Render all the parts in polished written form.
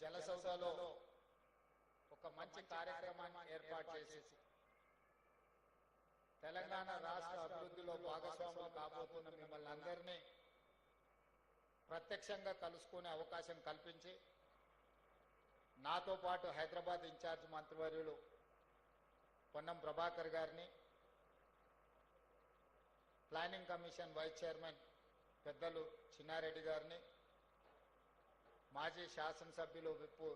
జలసౌధలో ఒక మంచి కార్యక్రమాన్ని ఏర్పాటు చేసి తెలంగాణ రాష్ట్ర అభివృద్ధిలో భాగస్వాములు కాబోతున్న మిమ్మల్ని అందరినీ ప్రత్యక్షంగా కలుసుకునే అవకాశం కల్పించి నాతో పాటు హైదరాబాద్ ఇన్ఛార్జ్ మంత్రివర్యులు పొన్నం ప్రభాకర్ గారిని, ప్లానింగ్ కమిషన్ వైస్ చైర్మన్ పెద్దలు చిన్నారెడ్డి గారిని, మాజీ శాసనసభ్యులు విప్పు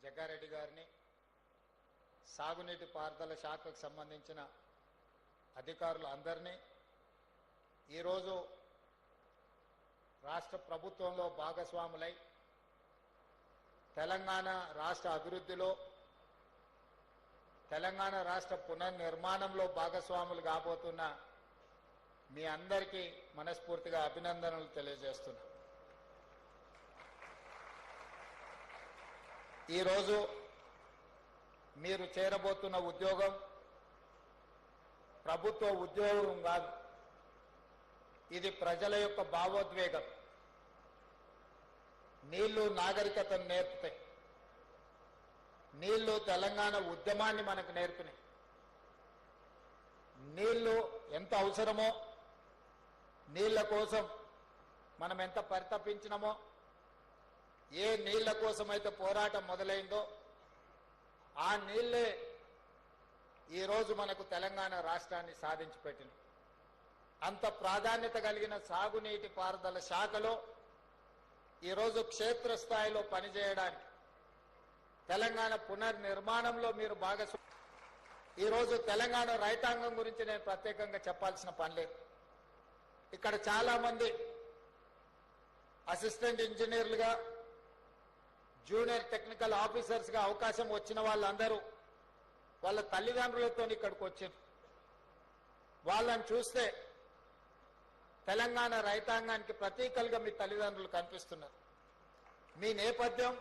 జగ్గారెడ్డి గారిని, సాగునీటి పారుదల శాఖకు సంబంధించిన అధికారులు అందరినీ ఈరోజు రాష్ట్ర ప్రభుత్వంలో భాగస్వాములై తెలంగాణ రాష్ట్ర అభివృద్ధిలో, తెలంగాణ రాష్ట్ర పునర్నిర్మాణంలో భాగస్వాములు కాబోతున్న మీ అందరికీ మనస్ఫూర్తిగా అభినందనలు తెలియజేస్తున్నా. ఈరోజు మీరు చేరబోతున్న ఉద్యోగం ప్రభుత్వ ఉద్యోగం కాదు, ఇది ప్రజల యొక్క భావోద్వేగం. నీళ్లు నాగరికతను నేర్పుతాయి, నీళ్లు తెలంగాణ ఉద్యమాన్ని మనకు నేర్పినాయి. నీళ్లు ఎంత అవసరమో, నీళ్ల కోసం మనం ఎంత పరితపించినామో, ఏ నీళ్ల కోసమైతే పోరాటం మొదలైందో ఆ నీళ్లే ఈరోజు మనకు తెలంగాణ రాష్ట్రాన్ని సాధించి పెట్టింది. అంత ప్రాధాన్యత కలిగిన సాగునీటి పారుదల శాఖలో ఈరోజు క్షేత్రస్థాయిలో పనిచేయడానికి, తెలంగాణ పునర్నిర్మాణంలో మీరు భాగస్వామి. ఈరోజు తెలంగాణ రైతాంగం గురించి నేను ప్రత్యేకంగా చెప్పాల్సిన పని లేదు. ఇక్కడ చాలామంది అసిస్టెంట్ ఇంజనీర్లుగా, జూనియర్ టెక్నికల్ ఆఫీసర్స్గా అవకాశం వచ్చిన వాళ్ళందరూ వాళ్ళ తల్లిదండ్రులతో ఇక్కడికి వచ్చారు. వాళ్ళని చూస్తే తెలంగాణ రైతాంగానికి ప్రతీకలుగా మీ తల్లిదండ్రులు కనిపిస్తున్నారు. మీ నేపథ్యం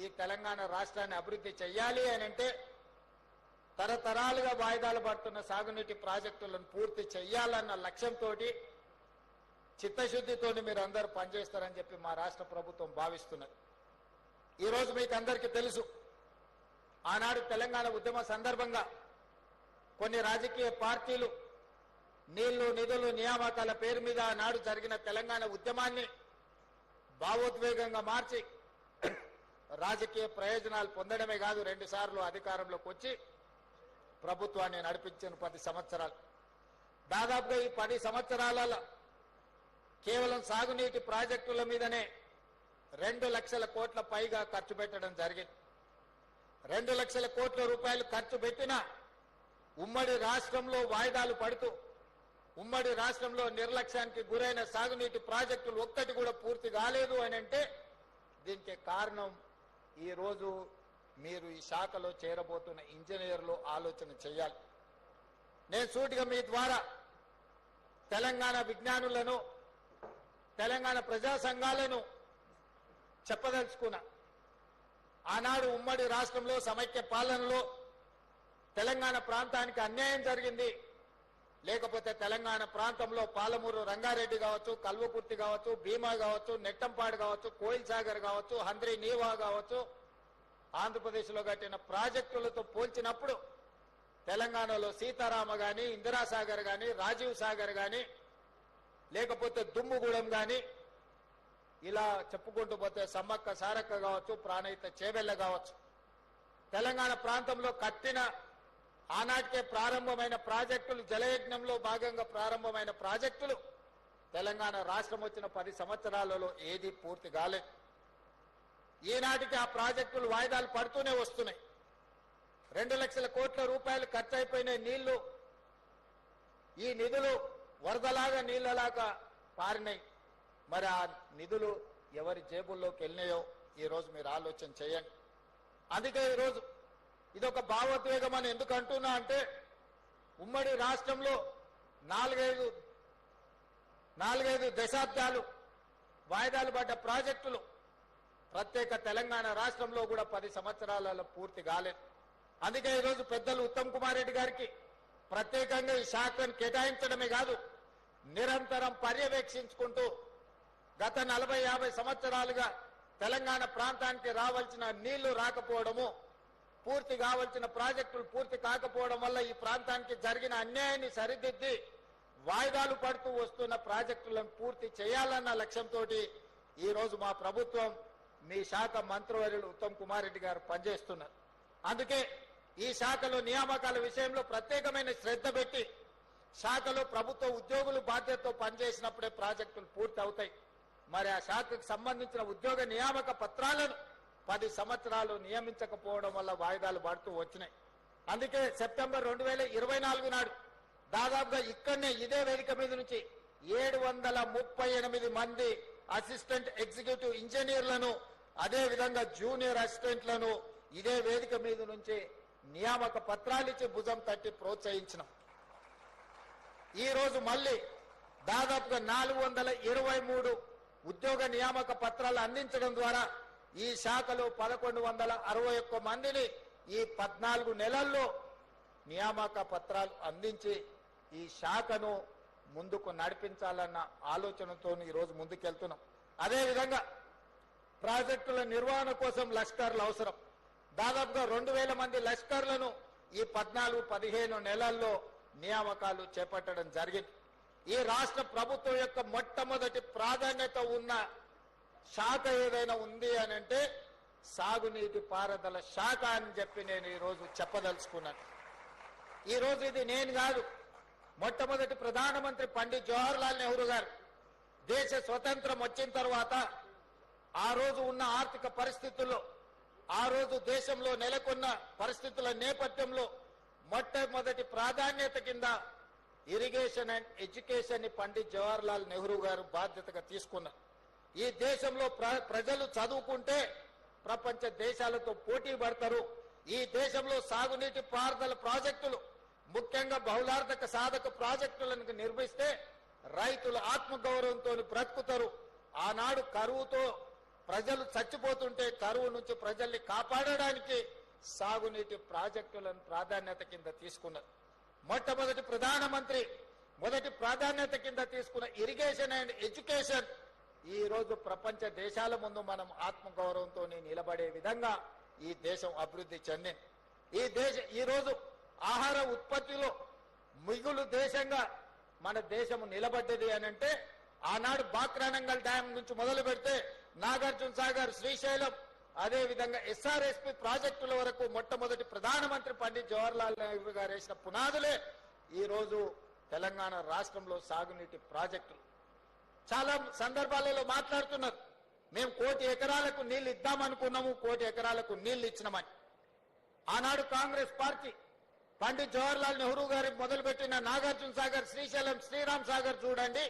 ఈ తెలంగాణ రాష్ట్రాన్ని అభివృద్ధి చెయ్యాలి అని అంటే తరతరాలుగా వాయిదాలు పడుతున్న సాగునీటి ప్రాజెక్టులను పూర్తి చెయ్యాలన్న లక్ష్యంతో, చిత్తశుద్ధితో మీరు అందరూ పనిచేస్తారని చెప్పి మా రాష్ట్ర ప్రభుత్వం భావిస్తున్నది. ఈరోజు మీకు అందరికీ తెలుసు, ఆనాడు తెలంగాణ ఉద్యమ సందర్భంగా కొన్ని రాజకీయ పార్టీలు నీళ్లు, నిధులు, నియామకాల పేరు మీద ఆనాడు జరిగిన తెలంగాణ ఉద్యమాన్ని భావోద్వేగంగా మార్చి రాజకీయ ప్రయోజనాలు పొందడమే కాదు, 2 సార్లు అధికారంలోకి వచ్చి ప్రభుత్వాన్ని నడిపించిన 10 సంవత్సరాలు. దాదాపుగా ఈ 10 సంవత్సరాలలో కేవలం సాగునీటి ప్రాజెక్టుల మీదనే 2 లక్షల కోట్ల పైగా ఖర్చు పెట్టడం జరిగింది. 2 లక్షల కోట్ల రూపాయలు ఖర్చు పెట్టిన ఉమ్మడి రాష్ట్రంలో వాయిదాలు పడుతూ, ఉమ్మడి రాష్ట్రంలో నిర్లక్ష్యానికి గురైన సాగునీటి ప్రాజెక్టులు ఒక్కటి కూడా పూర్తి కాలేదు అని అంటే దీనికి కారణం ఈరోజు మీరు ఈ శాఖలో చేరబోతున్న ఇంజనీర్లు ఆలోచన చేయాలి. నేను సూటిగా మీ ద్వారా తెలంగాణ విజ్ఞానులను, తెలంగాణ ప్రజా సంఘాలను చెప్పదలుచుకున్నా. ఆనాడు ఉమ్మడి రాష్ట్రంలో సమైక్య పాలనలో తెలంగాణ ప్రాంతానికి అన్యాయం జరిగింది. లేకపోతే తెలంగాణ ప్రాంతంలో పాలమూరు రంగారెడ్డి కావచ్చు, కల్వకుర్తి కావచ్చు, భీమా కావచ్చు, నెట్టంపాడు కావచ్చు, కోయిల్ సాగర్ కావచ్చు, హంద్రీ నీవా కావచ్చు, ఆంధ్రప్రదేశ్లో కట్టిన ప్రాజెక్టులతో పోల్చినప్పుడు తెలంగాణలో సీతారామ కానీ, ఇందిరాసాగర్ కానీ, రాజీవ్ సాగర్ కానీ, లేకపోతే దుమ్ముగూడెం కానీ, ఇలా చెప్పుకుంటూ పోతే సమ్మక్క సారక్క కావచ్చు, ప్రాణహిత చేవెళ్ళ కావచ్చు, తెలంగాణ ప్రాంతంలో కట్టిన ఆనాటికే ప్రారంభమైన ప్రాజెక్టులు, జలయజ్ఞంలో భాగంగా ప్రారంభమైన ప్రాజెక్టులు తెలంగాణ రాష్ట్రం వచ్చిన 10 సంవత్సరాలలో ఏది పూర్తి కాలేదు. ఈనాటికి ఆ ప్రాజెక్టులు వాయిదాలు పడుతూనే వస్తున్నాయి. 2 లక్షల కోట్ల రూపాయలు ఖర్చు అయిపోయిన నీళ్లు, ఈ నిధులు వరదలాగా నీళ్లలాగా పారినాయి. మరి ఆ నిధులు ఎవరి జేబుల్లోకి వెళ్ళినాయో ఈరోజు మీరు ఆలోచన చేయండి. అందుకే ఈరోజు ఇదొక భావోద్వేగం అని ఎందుకు అంటున్నా అంటే, ఉమ్మడి రాష్ట్రంలో 4-5 దశాబ్దాలు వాయిదాలు పడ్డ ప్రాజెక్టులు ప్రత్యేక తెలంగాణ రాష్ట్రంలో కూడా 10 సంవత్సరాలలో పూర్తి కాలేదు. అందుకే ఈరోజు పెద్దలు ఉత్తమ్ కుమార్ రెడ్డి గారికి ప్రత్యేకంగా ఈ శాఖను కేటాయించడమే కాదు, నిరంతరం పర్యవేక్షించుకుంటూ గత 40-50 సంవత్సరాలుగా తెలంగాణ ప్రాంతానికి రావాల్సిన నీళ్లు రాకపోవడము, పూర్తి కావాల్సిన ప్రాజెక్టులు పూర్తి కాకపోవడం వల్ల ఈ ప్రాంతానికి జరిగిన అన్యాయాన్ని సరిదిద్ది వాయిదాలు పడుతూ వస్తున్న ప్రాజెక్టులను పూర్తి చేయాలన్న లక్ష్యంతో ఈ రోజు మా ప్రభుత్వం, మీ శాఖ మంత్రివర్యులు ఉత్తమ్ కుమార్ రెడ్డి గారు పనిచేస్తున్నారు. అందుకే ఈ శాఖలో నియామకాల విషయంలో ప్రత్యేకమైన శ్రద్ధ పెట్టి శాఖలో ప్రభుత్వ ఉద్యోగులు బాధ్యతతో పనిచేసినప్పుడే ప్రాజెక్టులు పూర్తి అవుతాయి. మరి ఆ శాఖకు సంబంధించిన ఉద్యోగ నియామక పత్రాలను 10 సంవత్సరాలు నియమించకపోవడం వల్ల వాయిదాలు పడుతూ వచ్చినాయి. అందుకే సెప్టెంబర్ 2024 నాడు దాదాపుగా ఇక్కడనే ఇదే వేదిక మీద నుంచి 738 మంది అసిస్టెంట్ ఎగ్జిక్యూటివ్ ఇంజనీర్లను, అదే విధంగా జూనియర్ అసిస్టెంట్లను ఇదే వేదిక మీద నుంచి నియామక పత్రాలిచ్చి భుజం తట్టి ప్రోత్సహించినాం. ఈ రోజు మళ్ళీ దాదాపుగా 423 ఉద్యోగ నియామక పత్రాలు అందించడం ద్వారా ఈ శాఖలో 1161 మందిని ఈ 14 నెలల్లో నియామక పత్రాలు అందించి ఈ శాఖను ముందుకు నడిపించాలన్న ఆలోచనతో ఈరోజు ముందుకెళ్తున్నాం. అదేవిధంగా ప్రాజెక్టుల నిర్వహణ కోసం లష్కర్లు అవసరం. దాదాపుగా 2000 మంది లష్కర్లను ఈ 14-15 నెలల్లో నియామకాలు చేపట్టడం జరిగింది. ఈ రాష్ట్ర ప్రభుత్వం యొక్క మొట్టమొదటి ప్రాధాన్యత ఉన్న శాఖ ఏదైనా ఉంది అని అంటే సాగునీటి పారుదల శాఖ అని చెప్పి నేను ఈరోజు చెప్పదలుచుకున్నాను. ఈరోజు ఇది నేను కాదు, మొట్టమొదటి ప్రధానమంత్రి పండిట్ జవహర్లాల్ నెహ్రూ గారు దేశ స్వతంత్రం వచ్చిన తర్వాత ఆ రోజు ఉన్న ఆర్థిక పరిస్థితుల్లో, ఆ రోజు దేశంలో నెలకొన్న పరిస్థితుల నేపథ్యంలో మొట్టమొదటి ప్రాధాన్యత కింద ఇరిగేషన్ అండ్ ఎడ్యుకేషన్ ని పండిట్ జవహర్లాల్ నెహ్రూ గారు బాధ్యతగా తీసుకున్నారు. ఈ దేశంలో ప్రజలు చదువుకుంటే ప్రపంచ దేశాలతో పోటీ పడతారు. ఈ దేశంలో సాగునీటి పారుదల ప్రాజెక్టులు, ముఖ్యంగా బహుళార్థక సాధక ప్రాజెక్టులను నిర్మిస్తే రైతులు ఆత్మగౌరవంతో బ్రతుకుతారు. ఆనాడు కరువుతో ప్రజలు చచ్చిపోతుంటే కరువు నుంచి ప్రజల్ని కాపాడడానికి సాగునీటి ప్రాజెక్టులను ప్రాధాన్యత కింద తీసుకున్నారు. మొట్టమొదటి ప్రధానమంత్రి మొదటి ప్రాధాన్యత కింద తీసుకున్న ఇరిగేషన్ అండ్ ఎడ్యుకేషన్ ఈ రోజు ప్రపంచ దేశాల ముందు మనం ఆత్మగౌరవంతో నిలబడే విధంగా ఈ దేశం అభివృద్ధి చెందింది. ఈ రోజు ఆహార ఉత్పత్తిలో మిగులు దేశంగా మన దేశం నిలబడ్డది అని అంటే ఆనాడు బాక్రానంగల్ డ్యాం నుంచి మొదలు పెడితే నాగార్జున సాగర్, శ్రీశైలం, అదే విధంగా ఎస్ఆర్ఎస్పి ప్రాజెక్టుల వరకు మొట్టమొదటి ప్రధానమంత్రి పండిట్ జవహర్లాల్ నెహ్రూ గారు వేసిన పునాదులే ఈ రోజు తెలంగాణ రాష్ట్రంలో సాగునీటి ప్రాజెక్టులు. చాలా సందర్భాలలో మాట్లాడుతున్నారు, మేము 1 కోటి ఎకరాలకు నీళ్లు ఇద్దామనుకున్నాము, 1 కోటి ఎకరాలకు నీళ్లు ఇచ్చినామని. ఆనాడు కాంగ్రెస్ పార్టీ పండిట్ జవహర్లాల్ నెహ్రూ గారు మొదలుపెట్టిన నాగార్జున సాగర్, శ్రీశైలం, శ్రీరామ్ సాగర్ చూడండి,